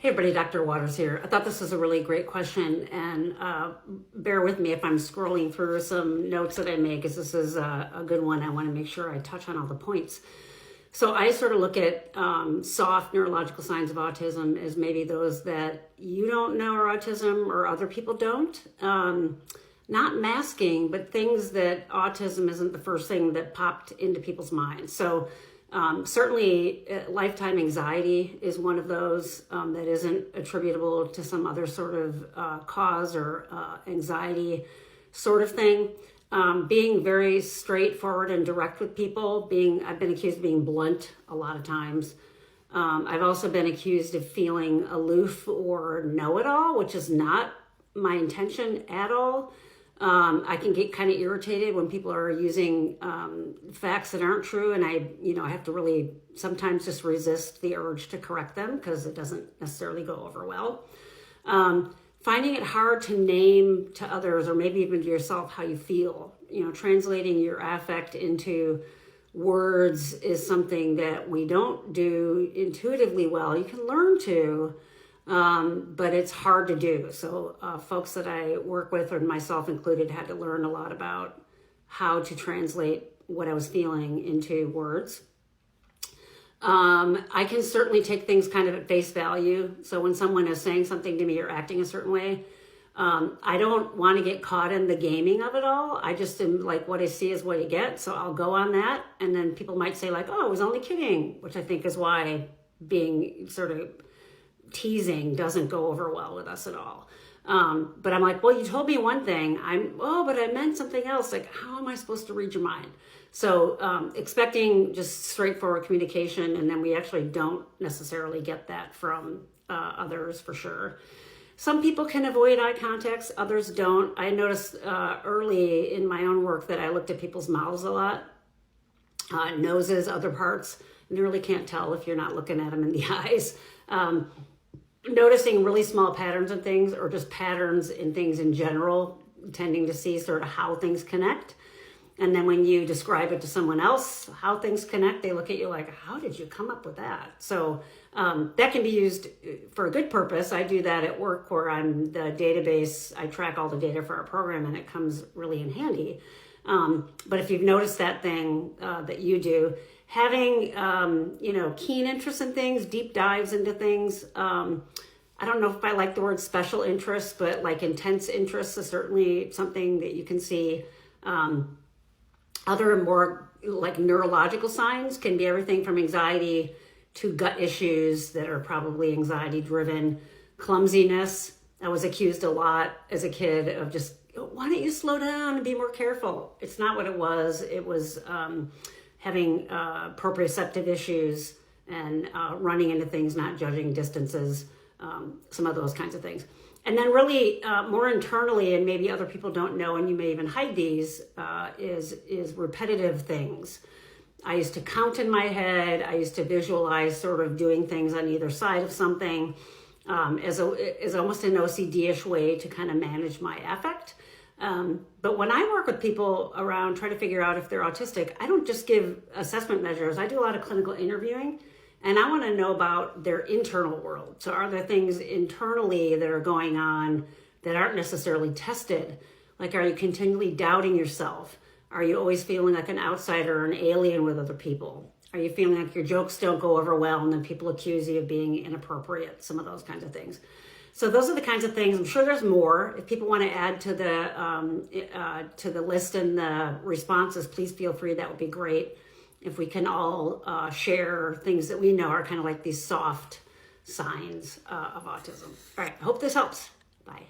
Hey everybody, Dr. Waters here. I thought this was a really great question, and bear with me if I'm scrolling through some notes that I made, because this is a good one. I want to make sure I touch on all the points. So I sort of look at soft neurological signs of autism as maybe those that you don't know are autism or other people don't. Not masking, but things that autism isn't the first thing that popped into people's minds. So certainly lifetime anxiety is one of those that isn't attributable to some other sort of cause or anxiety sort of thing. Being very straightforward and direct with people. I've been accused of being blunt a lot of times. I've also been accused of feeling aloof or know-it-all, which is not my intention at all. I can get kind of irritated when people are using facts that aren't true, and I have to really sometimes just resist the urge to correct them because it doesn't necessarily go over well. Finding it hard to name to others, or maybe even to yourself, how you feel. Translating your affect into words is something that we don't do intuitively well. You can learn to, but it's hard to do. So folks that I work with, or myself included, had to learn a lot about how to translate what I was feeling into words. I can certainly take things kind of at face value. So when someone is saying something to me or acting a certain way, I don't want to get caught in the gaming of it all. I just am like, what I see is what you get. So I'll go on that. And then people might say like, oh, I was only kidding, which I think is why being sort of teasing doesn't go over well with us at all. But I'm like, well, you told me one thing. But I meant something else. Like, how am I supposed to read your mind? So expecting just straightforward communication, and then we actually don't necessarily get that from others for sure. Some people can avoid eye contact, others don't. I noticed early in my own work that I looked at people's mouths a lot, noses, other parts, and you really can't tell if you're not looking at them in the eyes. Noticing really small patterns in things, or just patterns in things in general, tending to see sort of how things connect. And then when you describe it to someone else, how things connect, they look at you like, how did you come up with that? So that can be used for a good purpose. I do that at work where I'm the database. I track all the data for our program, and it comes really in handy. But if you've noticed that thing that you do, having, keen interest in things, deep dives into things. I don't know if I like the word special interest, but like intense interest is certainly something that you can see. Other more like neurological signs can be everything from anxiety to gut issues that are probably anxiety driven. Clumsiness. I was accused a lot as a kid of just, why don't you slow down and be more careful? It's not what it was. It was having proprioceptive issues and running into things, not judging distances, some of those kinds of things. And then really more internally, and maybe other people don't know, and you may even hide these, is repetitive things. I used to count in my head. I used to visualize sort of doing things on either side of something as almost an OCD-ish way to kind of manage my affect. But when I work with people around trying to figure out if they're autistic, I don't just give assessment measures. I do a lot of clinical interviewing, and I want to know about their internal world. So are there things internally that are going on that aren't necessarily tested? Like, are you continually doubting yourself? Are you always feeling like an outsider or an alien with other people? Are you feeling like your jokes don't go over well and then people accuse you of being inappropriate? Some of those kinds of things. So those are the kinds of things. I'm sure there's more. If people want to add to the list and the responses, please feel free. That would be great. If we can all share things that we know are kind of like these soft signs of autism. All right. I hope this helps. Bye.